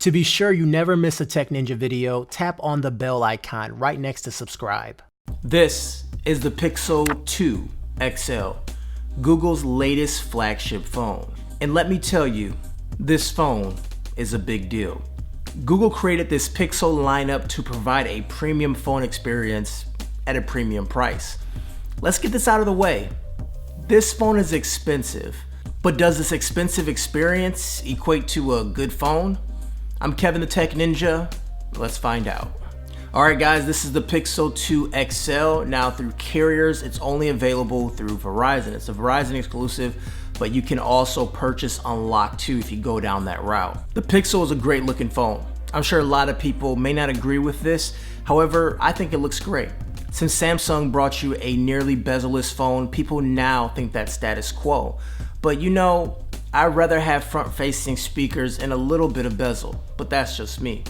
To be sure you never miss a Tech Ninja video, tap on the bell icon right next to subscribe. This is the Pixel 2 XL, Google's latest flagship phone. And let me tell you, this phone is a big deal. Google created this Pixel lineup to provide a premium phone experience at a premium price. Let's get this out of the way. This phone is expensive, but does this expensive experience equate to a good phone? I'm Kevin the Tech Ninja. Let's find out. Alright guys, this is the Pixel 2 XL. Now through carriers, it's only available through Verizon. It's a Verizon exclusive, but you can also purchase Unlock 2 if you go down that route. The Pixel is a great looking phone. I'm sure a lot of people may not agree with this. However, I think it looks great. Since Samsung brought you a nearly bezel-less phone, people now think that's status quo. But you know, I'd rather have front-facing speakers and a little bit of bezel, but that's just me.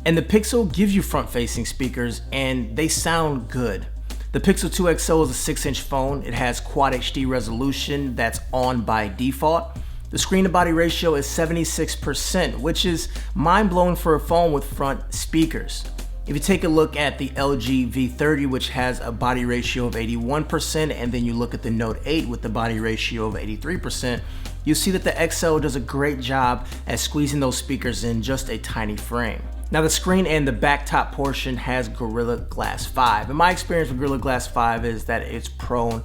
And the Pixel gives you front-facing speakers and they sound good. The Pixel 2 XL is a 6-inch phone. It has Quad HD resolution that's on by default. The screen to body ratio is 76%, which is mind-blowing for a phone with front speakers. If you take a look at the LG V30, which has a body ratio of 81%, and then you look at the Note 8 with the body ratio of 83%, you'll see that the XL does a great job at squeezing those speakers in just a tiny frame. Now the screen and the back top portion has Gorilla Glass 5, and my experience with Gorilla Glass 5 is that it's prone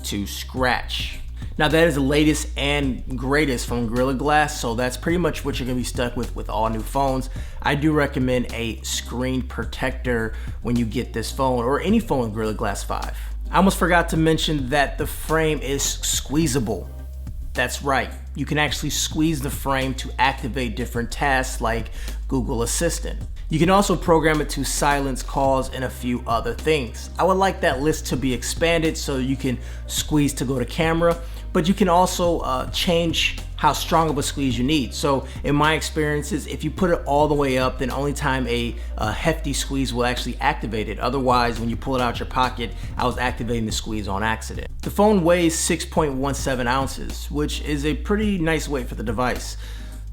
to scratch. Now that is the latest and greatest from Gorilla Glass, so that's pretty much what you're gonna be stuck with all new phones. I do recommend a screen protector when you get this phone, or any phone with Gorilla Glass 5. I almost forgot to mention that the frame is squeezable. That's right, you can actually squeeze the frame to activate different tasks like Google Assistant. You can also program it to silence calls and a few other things. I would like that list to be expanded so you can squeeze to go to camera, but you can also change how strong of a squeeze you need. So in my experiences, if you put it all the way up, then only time a hefty squeeze will actually activate it. Otherwise, when you pull it out your pocket, I was activating the squeeze on accident. The phone weighs 6.17 ounces, which is a pretty nice weight for the device.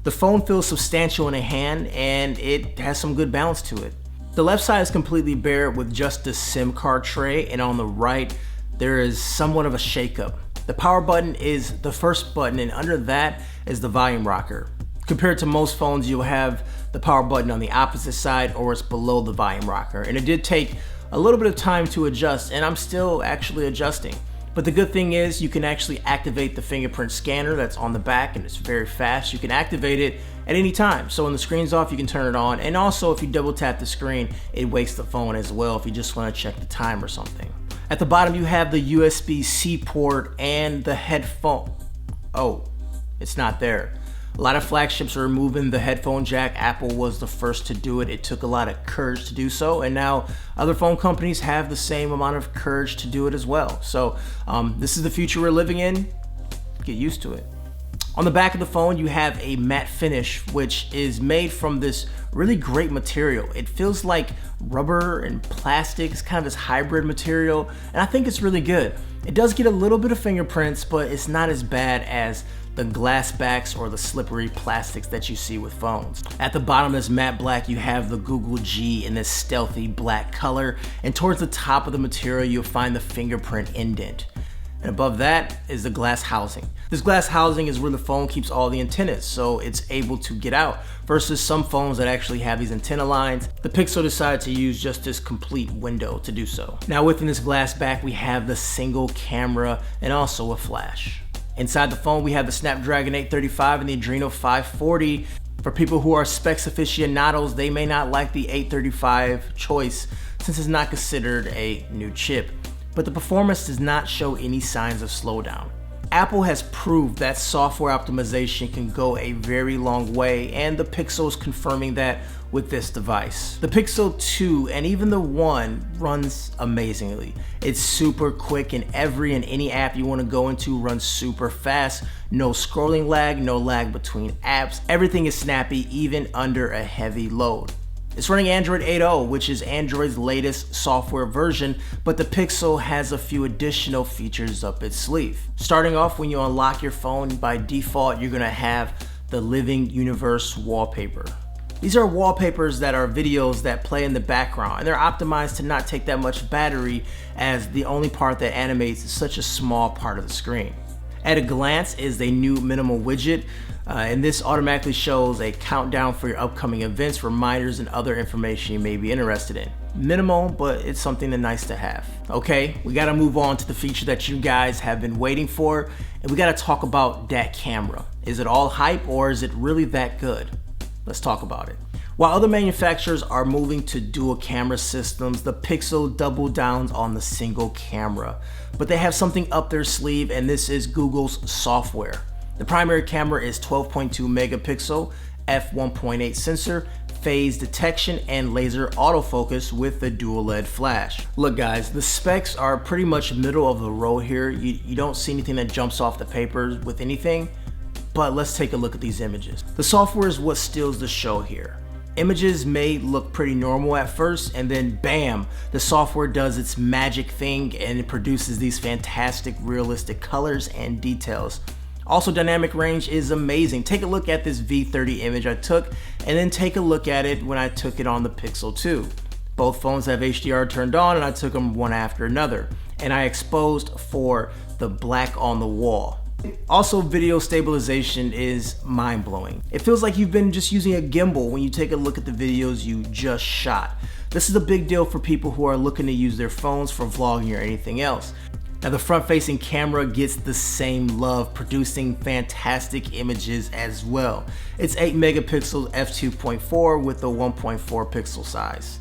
The phone feels substantial in a hand and it has some good balance to it. The left side is completely bare with just the SIM card tray, and on the right, there is somewhat of a shakeup. The power button is the first button, and under that is the volume rocker. Compared to most phones, you'll have the power button on the opposite side, or it's below the volume rocker. And it did take a little bit of time to adjust, and I'm still actually adjusting. But the good thing is you can actually activate the fingerprint scanner that's on the back, and it's very fast. You can activate it at any time. So when the screen's off, you can turn it on. And also if you double tap the screen, it wakes the phone as well if you just want to check the time or something. At the bottom, you have the USB-C port and the headphone. Oh, it's not there. A lot of flagships are removing the headphone jack. Apple was the first to do it. It took a lot of courage to do so, and now other phone companies have the same amount of courage to do it as well. So this is the future we're living in. Get used to it. On the back of the phone, you have a matte finish, which is made from this really great material. It feels like rubber and plastic. It's kind of this hybrid material, and I think it's really good. It does get a little bit of fingerprints, but it's not as bad as the glass backs or the slippery plastics that you see with phones. At the bottom is matte black. You have the Google G in this stealthy black color, and towards the top of the material, you'll find the fingerprint indent. And above that is the glass housing. This glass housing is where the phone keeps all the antennas, so it's able to get out, versus some phones that actually have these antenna lines. The Pixel decided to use just this complete window to do so. Now within this glass back, we have the single camera and also a flash. Inside the phone, we have the Snapdragon 835 and the Adreno 540. For people who are specs aficionados, they may not like the 835 choice since it's not considered a new chip, but the performance does not show any signs of slowdown. Apple has proved that software optimization can go a very long way, and the Pixel is confirming that with this device. The Pixel 2 and even the 1 runs amazingly. It's super quick, and every and any app you want to go into runs super fast. No scrolling lag, no lag between apps. Everything is snappy, even under a heavy load. It's running Android 8.0, which is Android's latest software version, but the Pixel has a few additional features up its sleeve. Starting off, when you unlock your phone, by default, you're gonna have the Living Universe wallpaper. These are wallpapers that are videos that play in the background, and they're optimized to not take that much battery, as the only part that animates is such a small part of the screen. At a glance is a new minimal widget, and this automatically shows a countdown for your upcoming events, reminders, and other information you may be interested in. Minimal, but it's something that's nice to have. Okay, we gotta move on to the feature that you guys have been waiting for, and we gotta talk about that camera. Is it all hype, or is it really that good? Let's talk about it. While other manufacturers are moving to dual camera systems, the Pixel double downs on the single camera. But they have something up their sleeve, and this is Google's software. The primary camera is 12.2 megapixel, f1.8 sensor, phase detection, and laser autofocus with the dual LED flash. Look guys, the specs are pretty much middle of the road here. You don't see anything that jumps off the paper with anything, but let's take a look at these images. The software is what steals the show here. Images may look pretty normal at first, and then bam, the software does its magic thing and it produces these fantastic realistic colors and details. Also, dynamic range is amazing. Take a look at this V30 image I took, and then take a look at it when I took it on the Pixel 2. Both phones have HDR turned on, and I took them one after another, and I exposed for the black on the wall. Also, video stabilization is mind-blowing. It feels like you've been just using a gimbal when you take a look at the videos you just shot. This is a big deal for people who are looking to use their phones for vlogging or anything else. Now, the front-facing camera gets the same love, producing fantastic images as well. It's 8 megapixels f2.4 with a 1.4 pixel size.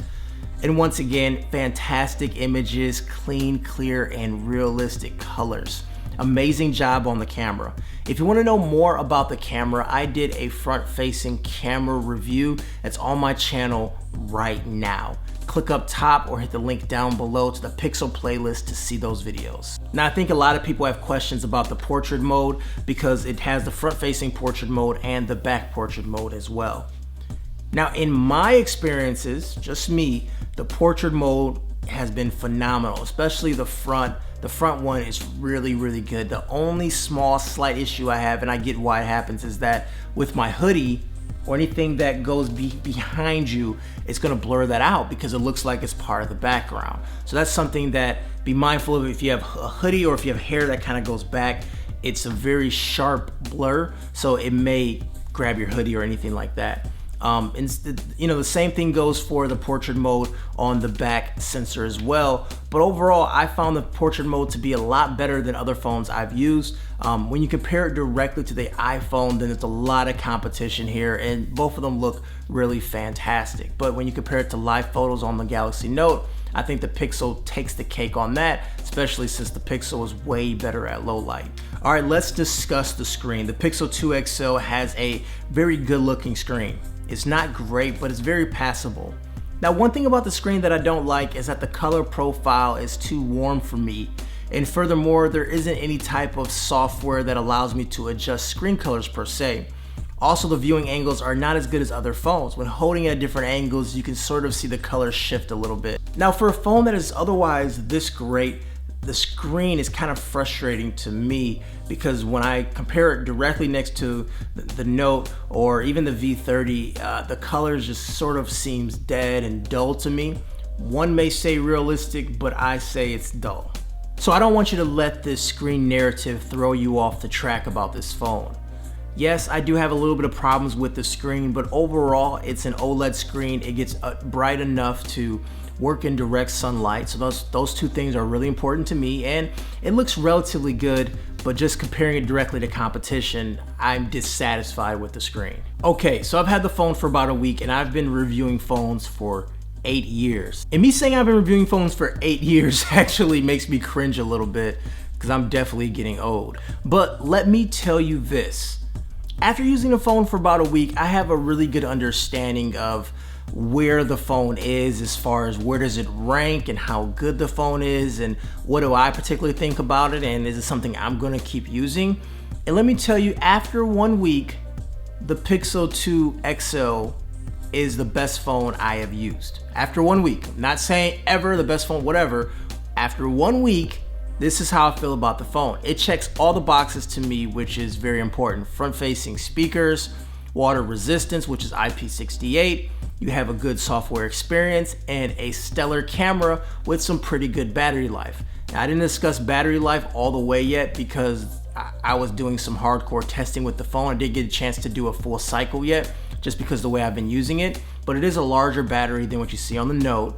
And once again, fantastic images, clean, clear, and realistic colors. Amazing job on the camera. If you want to know more about the camera, I did a front-facing camera review that's on my channel right now. Click up top or hit the link down below to the Pixel playlist to see those videos. Now, I think a lot of people have questions about the portrait mode because it has the front-facing portrait mode and the back portrait mode as well. Now, in my experiences, just me, the portrait mode has been phenomenal, especially the front. The front one is really, really good. The only small slight issue I have, and I get why it happens, is that with my hoodie or anything that goes behind you, it's gonna blur that out because it looks like it's part of the background. So that's something that be mindful of if you have a hoodie or if you have hair that kind of goes back. It's a very sharp blur, so it may grab your hoodie or anything like that. The same thing goes for the portrait mode on the back sensor as well. But overall, I found the portrait mode to be a lot better than other phones I've used. When you compare it directly to the iPhone, then there's a lot of competition here, and both of them look really fantastic. But when you compare it to live photos on the Galaxy Note, I think the Pixel takes the cake on that, especially since the Pixel is way better at low light. All right, let's discuss the screen. The Pixel 2 XL has a very good looking screen. It's not great, but it's very passable. Now, one thing about the screen that I don't like is that the color profile is too warm for me. And furthermore, there isn't any type of software that allows me to adjust screen colors per se. Also, the viewing angles are not as good as other phones. When holding at different angles, you can sort of see the colors shift a little bit. Now, for a phone that is otherwise this great, the screen is kind of frustrating to me because when I compare it directly next to the Note or even the V30, the colors just sort of seems dead and dull to me. One may say realistic, but I say it's dull. So I don't want you to let this screen narrative throw you off the track about this phone. Yes, I do have a little bit of problems with the screen, but overall it's an OLED screen. It gets bright enough to work in direct sunlight, so those two things are really important to me, and it looks relatively good, but just comparing it directly to competition, I'm dissatisfied with the screen. Okay, so I've had the phone for about a week, and I've been reviewing phones for 8 years. And me saying I've been reviewing phones for 8 years actually makes me cringe a little bit, because I'm definitely getting old. But let me tell you this. After using the phone for about a week, I have a really good understanding of where the phone is as far as where does it rank and how good the phone is and what do I particularly think about it and is it something I'm gonna keep using. And let me tell you, after 1 week, the Pixel 2 XL is the best phone I have used. After 1 week, I'm not saying ever the best phone, whatever. After 1 week, this is how I feel about the phone. It checks all the boxes to me, which is very important. Front-facing speakers, water resistance, which is IP68. You have a good software experience and a stellar camera with some pretty good battery life. Now, I didn't discuss battery life all the way yet because I was doing some hardcore testing with the phone. I didn't get a chance to do a full cycle yet just because of the way I've been using it, but it is a larger battery than what you see on the Note.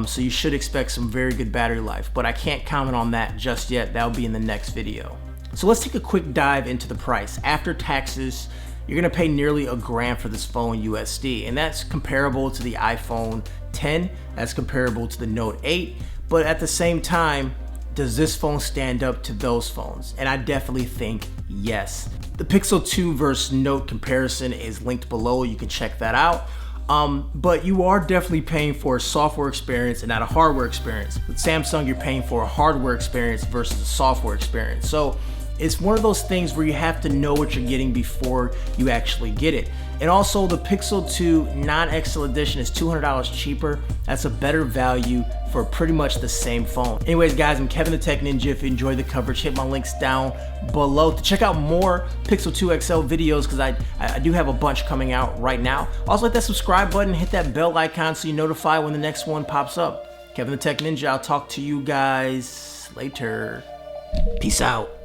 So you should expect some very good battery life, but I can't comment on that just yet. That'll be in the next video. So let's take a quick dive into the price. After taxes, you're gonna pay nearly $1,000 for this phone USD, and that's comparable to the iPhone 10, that's comparable to the Note 8, but at the same time, does this phone stand up to those phones? And I definitely think yes. The Pixel 2 versus Note comparison is linked below, you can check that out. But you are definitely paying for a software experience and not a hardware experience. With Samsung, you're paying for a hardware experience versus a software experience. So it's one of those things where you have to know what you're getting before you actually get it. And also the Pixel 2 non-XL edition is $200 cheaper. That's a better value for pretty much the same phone. Anyways guys, I'm Kevin the Tech Ninja. If you enjoyed the coverage, hit my links down below to check out more Pixel 2 XL videos because I do have a bunch coming out right now. Also hit that subscribe button, hit that bell icon so you're notified when the next one pops up. Kevin the Tech Ninja, I'll talk to you guys later. Peace out.